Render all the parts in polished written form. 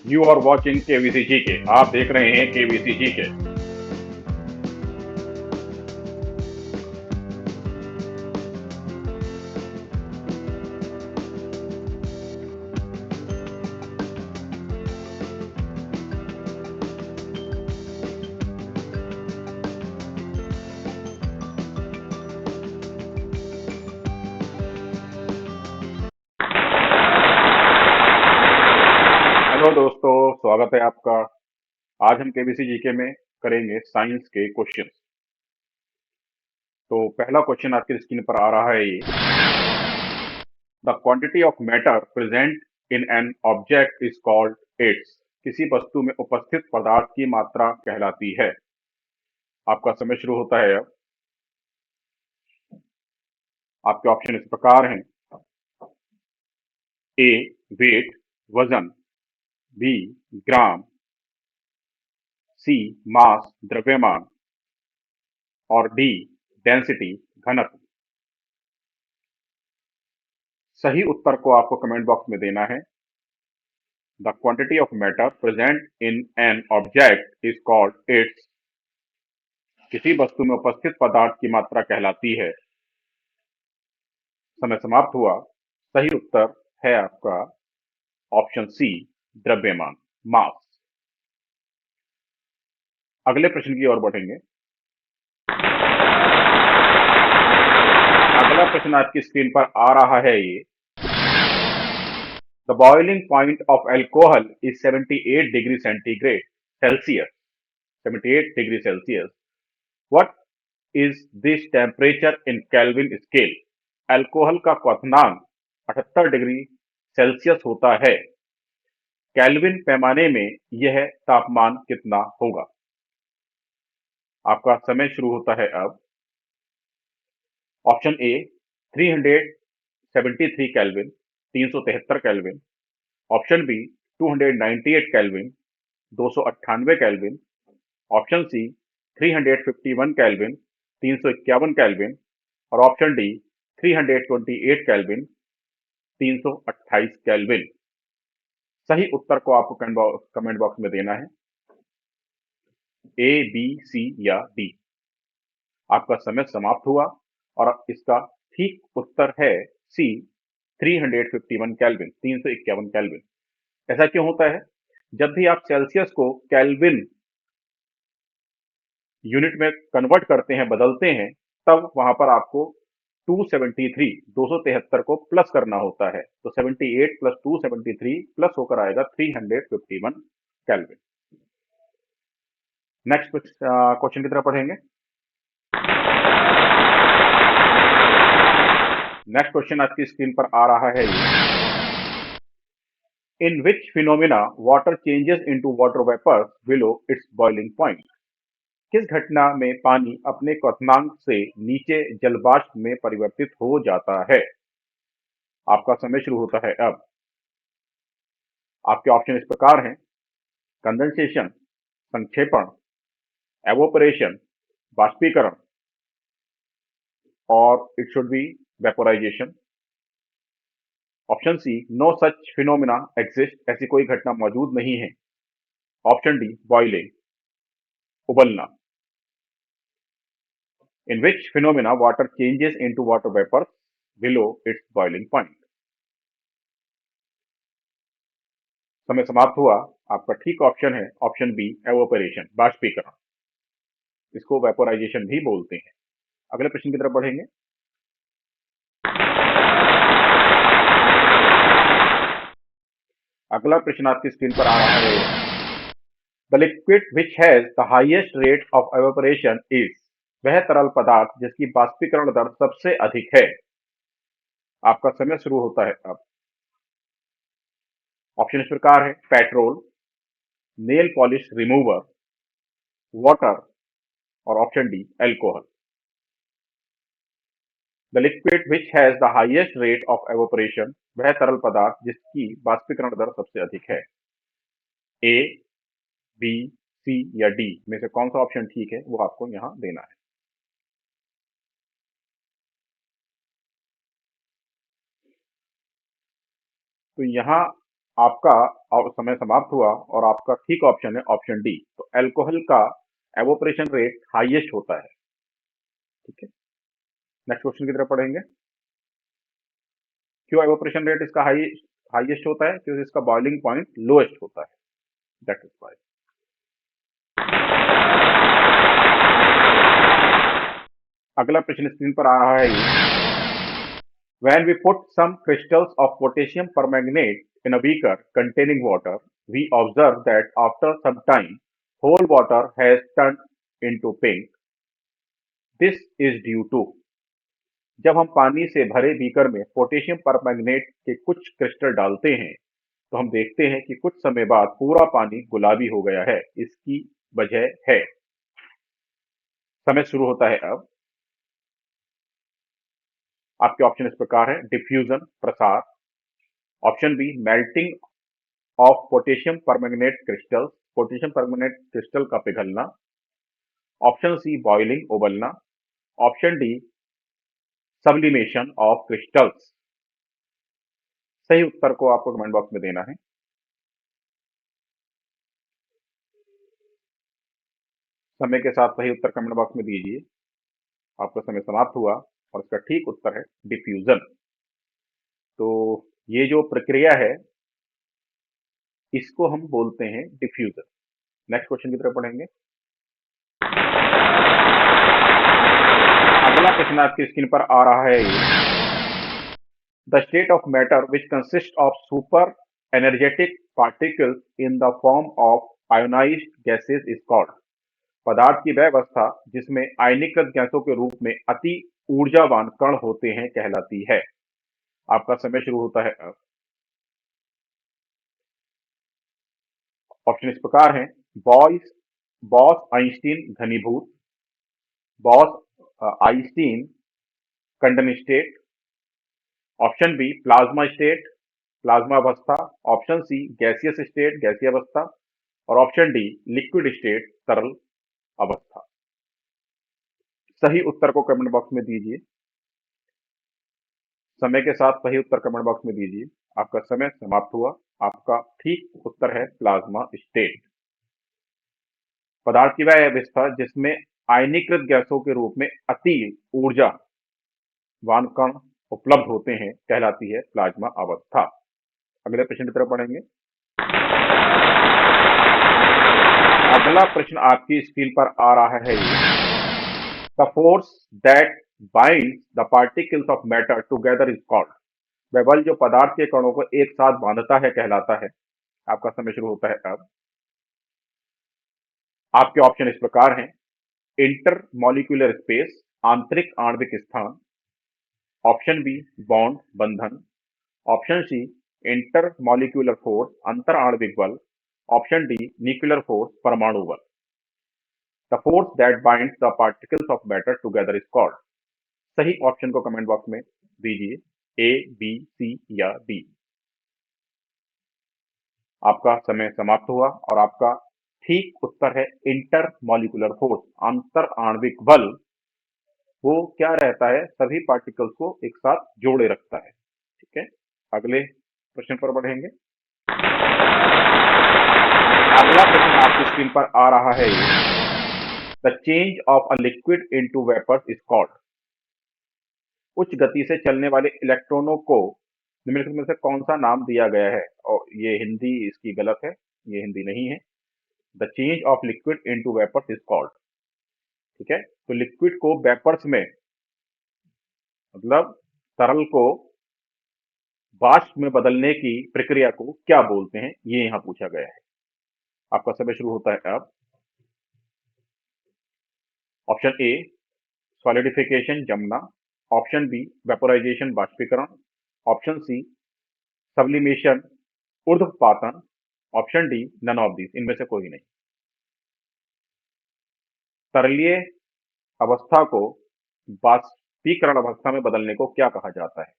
You are watching KVC GK. आप देख रहे हैं केवीसी जीके। हेलो दोस्तों, स्वागत है आपका। आज हम केबीसी जीके में करेंगे साइंस के क्वेश्चन। तो पहला क्वेश्चन आपकी स्क्रीन पर आ रहा है। ये the quantity of matter present in an object is called its. किसी वस्तु में उपस्थित पदार्थ की मात्रा कहलाती है। आपका समय शुरू होता है अब। आपके ऑप्शन इस प्रकार हैं। ए वेट, वजन। बी ग्राम। सी मास, द्रव्यमान। और डी डेंसिटी, घनत्व। सही उत्तर को आपको कमेंट बॉक्स में देना है। The quantity of matter present in an object is called its. किसी वस्तु में उपस्थित पदार्थ की मात्रा कहलाती है। समय समाप्त हुआ। सही उत्तर है आपका ऑप्शन सी, द्रव्यमान, मास। अगले प्रश्न की ओर बढ़ेंगे। अगला प्रश्न आपकी स्क्रीन पर आ रहा है। ये the boiling point of alcohol is 78 degree centigrade Celsius. 78 degree Celsius. What is this temperature in kelvin scale. Alcohol का क्वथनांक 78 डिग्री सेल्सियस होता है। केल्विन पैमाने में यह तापमान कितना होगा। आपका समय शुरू होता है अब। Option A 373 kelvin, 373 kelvin. Option B 298 kelvin, 298 kelvin. Option C 351 kelvin, 351 kelvin. और ऑप्शन डी 328 केल्विन, 328 केल्विन। सही उत्तर को आपको कमेंट बॉक्स में देना है। ए, बी, सी या डी। आपका समय समाप्त हुआ और इसका ठीक उत्तर है सी, 351 केल्विन, 351 केल्विन। ऐसा क्यों होता है? जब भी आप सेल्सियस को केल्विन यूनिट में कन्वर्ट करते हैं, बदलते हैं, तब वहां पर आपको 273 को प्लस करना होता है। तो 78 प्लस 273 प्लस होकर आएगा 351 केल्विन। नेक्स्ट क्वेश्चन की तरफ पढ़ेंगे। नेक्स्ट क्वेश्चन आपकी स्क्रीन पर आ रहा है। In which phenomena water changes into water vapour below its boiling point. किस घटना में पानी अपने क्वथनांक से नीचे जलवाष्प में परिवर्तित हो जाता है। आपका समय शुरू होता है अब। आपके ऑप्शन इस प्रकार हैं। कंडेंसेशन, संक्षेपण, एवोपरेशन, बाष्पीकरण। और it should be vaporisation. Option C no such phenomena exist. ऐसी कोई घटना मौजूद नहीं है। ऑप्शन डी बॉइलिंग, उबलना। In which phenomena water changes into water vapour below its boiling point. समय समाप्त हुआ। आपका ठीक ऑप्शन है ऑप्शन बी, एवोपरेशन, बाष्पीकरण। इसको वेपोराइजेशन भी बोलते हैं। अगले प्रश्न की तरफ बढ़ेंगे। अगला प्रश्न आपकी स्क्रीन पर आ रहा है। The liquid which has the highest rate of evaporation is. वह तरल पदार्थ जिसकी बाष्पीकरण दर सबसे अधिक है। आपका समय शुरू होता है अब। ऑप्शन इस प्रकार है। Petrol, nail polish remover, water. और option D alcohol. The liquid which has the highest rate of evaporation. वह तरल पदार्थ जिसकी बाष्पीकरण दर सबसे अधिक है। ए, बी, सी या डी में से कौन सा ऑप्शन ठीक है वो आपको यहां देना है। तो यहां आपका समय समाप्त हुआ और आपका ठीक ऑप्शन है ऑप्शन डी। तो अल्कोहल का एवोपरेशन रेट हाईएस्ट होता है। ठीक है, नेक्स्ट क्वेश्चन की तरफ पढ़ेंगे। क्यों एवोपरेशन रेट इसका हाईएस्ट होता है? क्योंकि इसका बॉइलिंग पॉइंट लोएस्ट होता है, दैट इज वाई। अगला प्रश्न स्क्रीन पर आ रहा है ये। When we put some crystals of potassium permanganate in a beaker containing water, we observe that after some time, whole water has turned into pink. This is due to। जब हम पानी से भरे बीकर में पोटेशियम परमैंगनेट के कुछ crystal डालते हैं तो हम देखते हैं कि कुछ समय बाद पूरा पानी गुलाबी हो गया है। इसकी वजह है। समय शुरू होता है अब। आपके ऑप्शन इस प्रकार है, डिफ्यूजन प्रसार, option B melting of potassium permanganate crystal, potassium permanganate crystal का पिघलना, ऑप्शन सी बॉइलिंग उबलना, option D sublimation of crystals. सही उत्तर को आपको कमेंट बॉक्स में देना है। समय के साथ सही उत्तर कमेंट बॉक्स में दीजिए। आपका समय समाप्त हुआ और इसका ठीक उत्तर है डिफ्यूजन। तो ये जो प्रक्रिया है इसको हम बोलते हैं डिफ्यूजन। नेक्स्ट क्वेश्चन की तरफ पढ़ेंगे। अगला प्रश्न आपकी स्क्रीन पर आ रहा है ये। The state of matter which consist of super energetic particles in the form of ionised gases is called. पदार्थ की वह अवस्था जिसमें आयनीकृत गैसों के रूप में अति ऊर्जावान कण होते हैं कहलाती है। आपका समय शुरू होता है अब। ऑप्शन इस प्रकार हैं, बॉस आइंस्टीन घनीभूत, Bose Einstein condensate, option B plasma state, plasma अवस्था, ऑप्शन सी गैसियस स्टेट, गैसीय अवस्था, और ऑप्शन डी लिक्विड स्टेट, तरल अवस्था। सही उत्तर को कमेंट बॉक्स में दीजिए। समय के साथ सही उत्तर कमेंट बॉक्स में दीजिए। आपका समय समाप्त हुआ। आपका ठीक उत्तर है प्लाज्मा स्टेट। पदार्थ की वह अवस्था जिसमें आयनीकृत गैसों के रूप में अति ऊर्जावान कण उपलब्ध होते हैं कहलाती है प्लाज्मा अवस्था। अगले प्रश्न की तरफ पढ़ेंगे। अगला प्रश्न आपकी स्क्रीन पर आ रहा है ये। The force that binds the particles of matter together is called. वह बल जो पदार्थ के कणों को एक साथ बांधता है कहलाता है। आपका समय शुरू होता है अब। आपके ऑप्शन इस प्रकार हैं, इंटर मॉलिक्यूलर स्पेस, आंतरिक आणविक स्थान, ऑप्शन बी बॉन्ड बंधन, option C intermolecular force अंतर आणविक बल, ऑप्शन डी न्यूक्लियर फोर्स परमाणु बल। The force that binds the particles of matter together is called. सही ऑप्शन को कमेंट बॉक्स में दीजिए, ए बी सी या डी। आपका समय समाप्त हुआ और आपका ठीक उत्तर है इंटर मॉलिक्यूलर फोर्स, अंतर आणविक बल। वो क्या रहता है, सभी पार्टिकल्स को एक साथ जोड़े रखता है। ठीक है, अगले प्रश्न पर बढ़ेंगे। अगला प्रश्न आपकी स्क्रीन पर आ रहा है ये। The change of a liquid into vapour is called. उच्च गति से चलने वाले इलेक्ट्रॉनों को निम्नलिखित में से कौन सा नाम दिया गया है? और ये हिंदी इसकी गलत है, ये हिंदी नहीं है। The change of liquid into vapours is called. ठीक है, तो लिक्विड को वेपर्स में, मतलब तरल को वाष्प में बदलने की प्रक्रिया को क्या बोलते हैं, ये यहां पूछा गया है। आपका समय शुरू होता है अब। ऑप्शन ए सॉलिडिफिकेशन जमना, ऑप्शन बी वेपोराइजेशन बाष्पीकरण, ऑप्शन सी सब्लिमेशन ऊर्ध्वपातन, option D none of this, इनमें से कोई नहीं। तरलीय अवस्था को बाष्पीकरण अवस्था में बदलने को क्या कहा जाता है?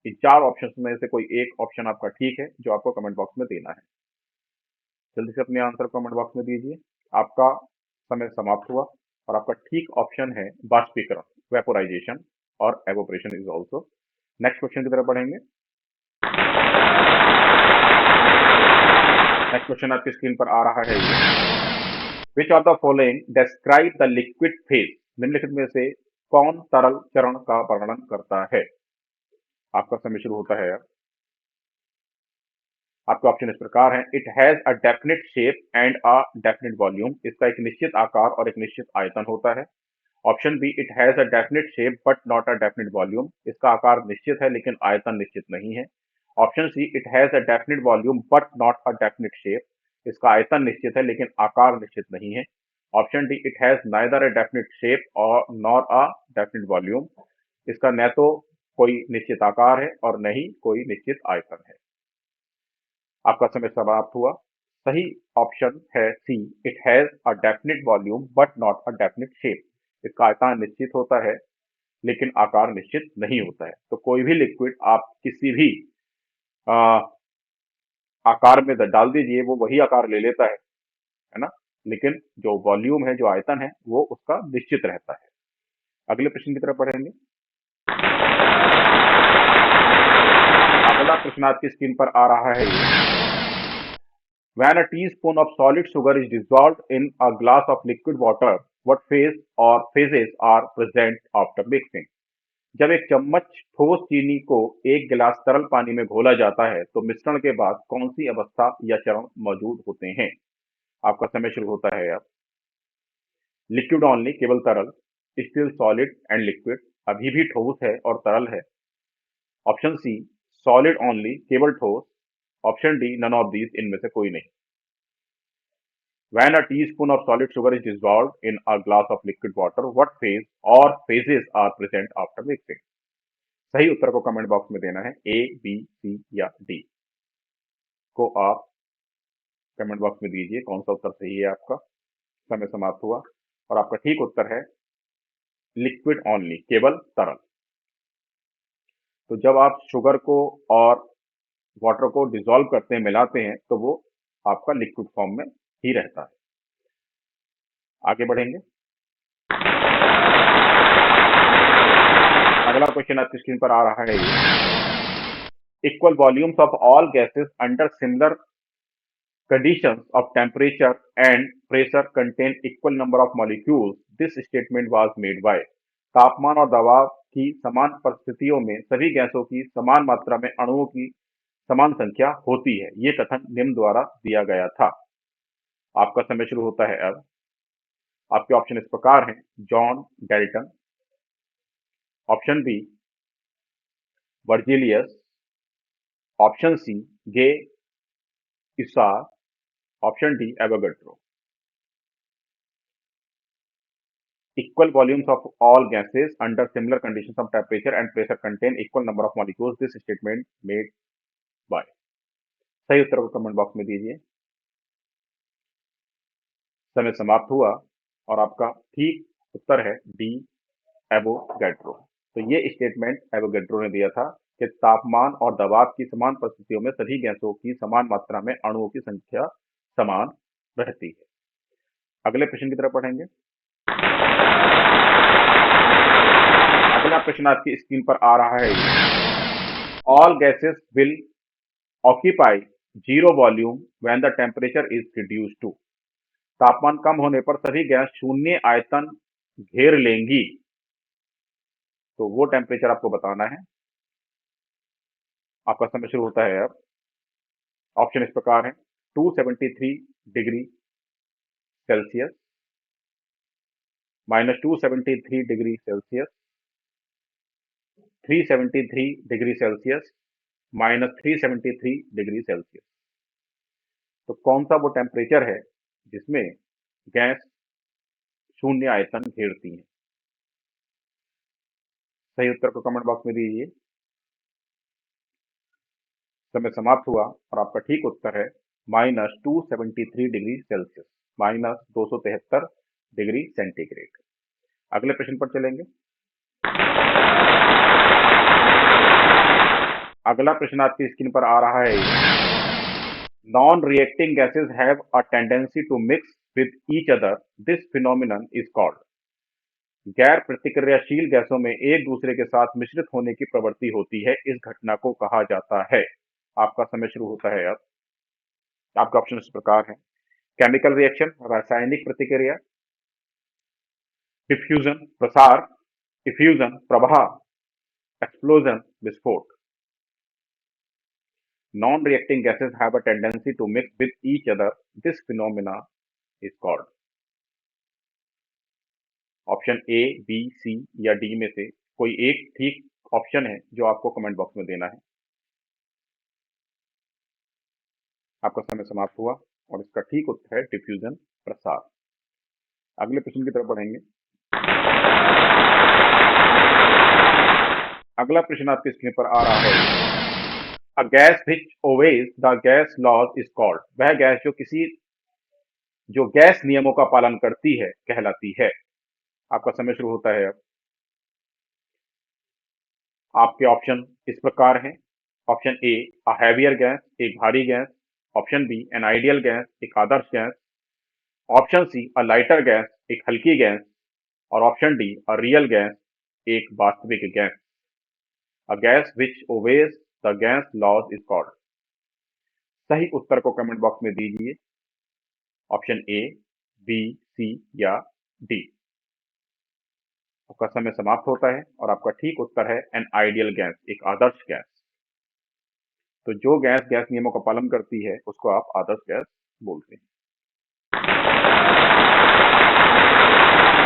इन चार ऑप्शंस में से कोई एक ऑप्शन आपका ठीक है जो आपको कमेंट बॉक्स में देना है। जल्दी से अपने आंसर कमेंट बॉक्स में दीजिए। आपका समय समाप्त हुआ और आपका ठीक ऑप्शन है बाष्पीकरण, वेपोराइजेशन, और evaporation is also. Next question की तरफ बढ़ेंगे। नेक्स्ट क्वेश्चन आपकी स्क्रीन पर आ रहा है which of the following describe the liquid phase, निम्नलिखित में से कौन तरल चरण का वर्णन करता है। आपका समय शुरू होता है। आपके ऑप्शन इस प्रकार हैं, it has a definite shape and a definite volume, इसका एक निश्चित आकार और एक निश्चित आयतन होता है। Option B, it has a definite shape but not a definite volume, इसका आकार निश्चित है लेकिन आयतन निश्चित नहीं है। Option C, it has a definite volume but not a definite shape, इसका आयतन निश्चित है लेकिन आकार निश्चित नहीं है। Option D, it has neither a definite shape और नॉर अ डेफिनेट वॉल्यूम, इसका न तो कोई निश्चित आकार है और न ही कोई निश्चित आयतन है। आपका समय समाप्त हुआ। सही ऑप्शन है C, it has a definite volume but not a definite shape, इसका आयतन निश्चित होता है लेकिन आकार निश्चित नहीं होता है। तो कोई भी लिक्विड आप किसी भी आ, आकार में डाल दीजिए, वो वही आकार ले लेता है ना, लेकिन जो वॉल्यूम है, जो आयतन है, वो उसका निश्चित रहता है। अगले प्रश्न की तरफ बढ़ेंगे। अगला प्रश्न आपकी स्क्रीन पर आ रहा है When a teaspoon of solid sugar is dissolved in a glass of liquid water, what phase or phases are present after mixing? जब एक चम्मच ठोस चीनी को एक गिलास तरल पानी में घोला जाता है तो मिश्रण के बाद कौन सी अवस्था या चरण मौजूद होते हैं। आपका समय शुरू होता है अब। लिक्विड ओनली, केवल तरल। स्टिल सॉलिड एंड लिक्विड, अभी भी ठोस है और तरल है। ऑप्शन सी, सॉलिड ओनली, केवल ठोस। Option D, none of these, इनमें से कोई नहीं। When a teaspoon of solid sugar is dissolved in a glass of liquid water, what phase or phases are present after mixing? सही उत्तर को कमेंट बॉक्स में देना है, ए, बी, सी या डी को आप कमेंट बॉक्स में दीजिए कौन सा उत्तर सही है आपका। समय समाप्त हुआ और आपका ठीक उत्तर है लिक्विड ओनली, केवल तरल। तो जब आप शुगर को और वाटर को डिसॉल्व करते हैं, मिलाते हैं, तो वो आपका लिक्विड फॉर्म में ही रहता है। आगे बढ़ेंगे। अगला क्वेश्चन आपकी स्क्रीन पर आ रहा है equal volumes of all gases under similar conditions of temperature and pressure contain equal number of molecules. This statement was made by तापमान और दबाव की समान परिस्थितियों में सभी गैसों की समान मात्रा में अणुओं की समान संख्या होती है। ये कथन निम्न द्वारा दिया गया था। आपका समय शुरू होता है अब। आपके ऑप्शन इस प्रकार हैं, John Dalton, option B Berzelius, option C Gay इसार, option D Avogadro. Equal volumes of all gases under similar conditions of temperature and pressure contain equal number of molecules. This statement made by। सही उत्तर को comment box में दीजिए। समय समाप्त हुआ और आपका ठीक उत्तर है डी, एवोगैड्रो। तो ये स्टेटमेंट एवोगैड्रो ने दिया था कि तापमान और दबाव की समान परिस्थितियों में सभी गैसों की समान मात्रा में अणुओं की संख्या समान रहती है। अगले प्रश्न की तरफ पढ़ेंगे। अगला प्रश्न आपकी स्क्रीन पर आ रहा है all gases will occupy zero volume when the temperature is reduce to. तापमान कम होने पर सभी गैस शून्य आयतन घेर लेंगी, तो वो टेम्परेचर आपको बताना है। आपका समय शुरू होता है अब। ऑप्शन इस प्रकार है, 273 degree Celsius, -273 degree Celsius, 373 degree Celsius, -373 degree Celsius. तो कौन सा वो टेम्परेचर है जिसमें गैस शून्य आयतन घेरती है। सही उत्तर को कमेंट बॉक्स में दीजिए। समय समाप्त हुआ और आपका ठीक उत्तर है -273 डिग्री सेल्सियस, -273 डिग्री सेंटीग्रेड। अगले प्रश्न पर चलेंगे। अगला प्रश्न आपकी स्क्रीन पर आ रहा है non reacting gases have a tendency to mix with each other, this phenomenon is called. गैर प्रतिक्रियाशील गैसों में एक दूसरे के साथ मिश्रित होने की प्रवृत्ति होती है, इस घटना को कहा जाता है। आपका समय शुरू होता है अब। आपके ऑप्शन इस प्रकार है: केमिकल रिएक्शन, रासायनिक प्रतिक्रिया, डिफ्यूजन प्रसार, इफ्यूजन प्रवाह, एक्सप्लोजन विस्फोट। Non-reacting gases have a tendency to mix with each other. This phenomena is called। Option A, B, C या डी में से कोई एक ठीक ऑप्शन है जो आपको कमेंट बॉक्स में देना है। आपका समय समाप्त हुआ और इसका ठीक उत्तर है डिफ्यूजन प्रसार। अगले प्रश्न की तरफ बढ़ेंगे। अगला प्रश्न आपकी स्क्रीन पर आ रहा है: A gas which obeys the gas laws is called। वह गैस जो गैस नियमों का पालन करती है कहलाती है। आपका समय शुरू होता है अब। आपके ऑप्शन इस प्रकार हैं: option A, a heavier gas, एक भारी gas. Option B, an ideal gas, एक आदर्श gas. Option C, a lighter gas, एक हल्की गैस। और option D, a real gas, एक वास्तविक gas. A gas which obeys the gas laws is called. सही उत्तर को कमेंट बॉक्स में दीजिए। ऑप्शन ए, बी, सी या डी। आपका समय समाप्त होता है और आपका ठीक उत्तर है एन आइडियल गैस, एक आदर्श गैस। तो जो गैस गैस नियमों का पालन करती है उसको आप आदर्श गैस बोलते हैं।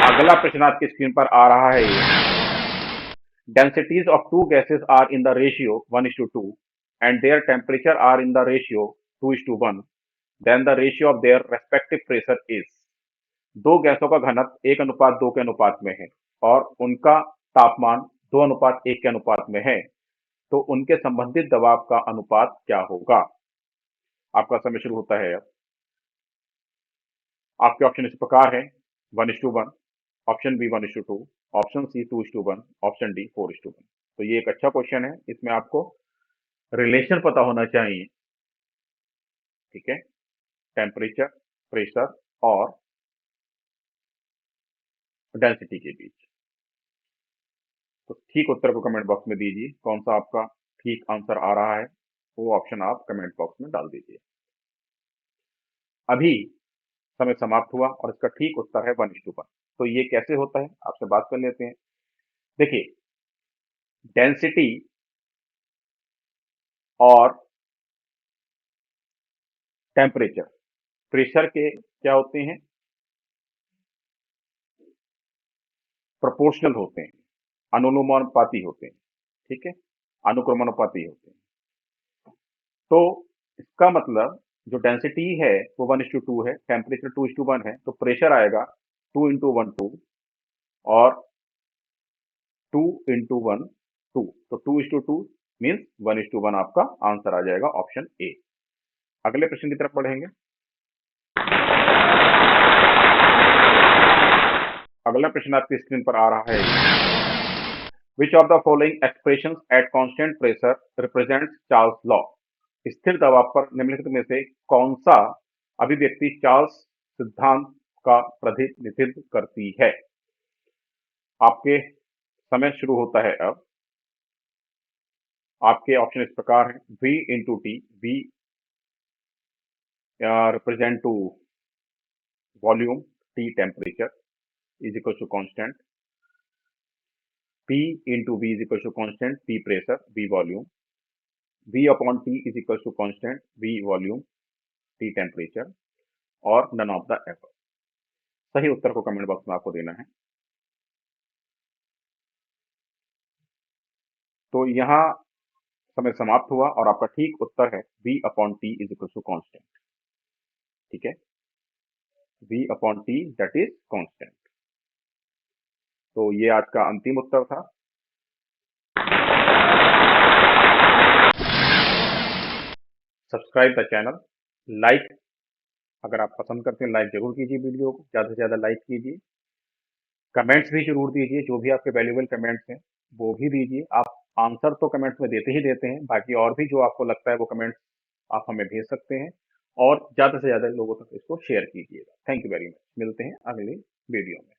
अगला प्रश्न आपकी स्क्रीन पर आ रहा है: densities of two gases are in the ratio 1:2 and their temperature are in the ratio 2:1, then the ratio of their respective pressure is। दो गैसों का घनत्व 1:2 के अनुपात में है और उनका तापमान 2:1 के अनुपात में है, तो उनके संबंधित दबाव का अनुपात क्या होगा। आपका समय शुरू होता है अब। आपके ऑप्शन इस प्रकार है: 1:1, option B 1:2, option C 2:1, option D 4:1। तो ये एक अच्छा क्वेश्चन है, इसमें आपको रिलेशन पता होना चाहिए। ठीक है, टेम्परेचर, प्रेशर और डेंसिटी के बीच। तो ठीक उत्तर को कमेंट बॉक्स में दीजिए। कौन सा आपका ठीक आंसर आ रहा है वो ऑप्शन आप कमेंट बॉक्स में डाल दीजिए। अभी समय समाप्त हुआ और इसका ठीक उत्तर है 1:1। तो ये कैसे होता है आपसे बात कर लेते हैं। देखिए, डेंसिटी और टेम्परेचर प्रेशर के क्या होते हैं, प्रोपोर्शनल होते हैं, अनुलोमानुपाती होते हैं। ठीक है, अनुक्रमानुपाती होते हैं। तो इसका मतलब जो डेंसिटी है वो 1:2 है, टेम्परेचर 2:1 है, तो प्रेशर आएगा 2 × 1 2 और 2 × 1 2। तो 2:2 मीन्स 1:1 आपका आंसर आ जाएगा ऑप्शन ए। अगले प्रश्न की तरफ बढ़ेंगे। अगला प्रश्न आपकी स्क्रीन पर आ रहा है: which of the following expression at constant pressure represents Charles law. स्थिर दबाव पर निम्नलिखित में से कौन सा अभिव्यक्ति चार्ल्स सिद्धांत का प्रतिनिधित्व करती है। आपके समय शुरू होता है अब। आपके ऑप्शन इस प्रकार है: V × T, V represent to volume, T temperature is equal to constant, P × V is equal to constant, P pressure, V volume, V upon T is equal to constant, V volume, T temperature और none of the above। सही उत्तर को comment box में आपको देना है। तो यहाँ समय समाप्त हुआ और आपका ठीक उत्तर है V upon T is equal to constant। ठीक है, V upon T that is constant। तो ये आज का अंतिम उत्तर था। सब्सक्राइब द चैनल, लाइक अगर आप पसंद करते हैं लाइक जरूर कीजिए, वीडियो को ज़्यादा से ज़्यादा लाइक कीजिए। कमेंट्स भी जरूर दीजिए, जो भी आपके वैल्यूएबल कमेंट्स हैं वो भी दीजिए। आप आंसर तो कमेंट्स में देते ही देते हैं, बाकी और भी जो आपको लगता है वो कमेंट्स आप हमें भेज सकते हैं और ज़्यादा से ज़्यादा लोगों तक इसको शेयर कीजिएगा। Thank you very much. मिलते हैं अगली वीडियो में।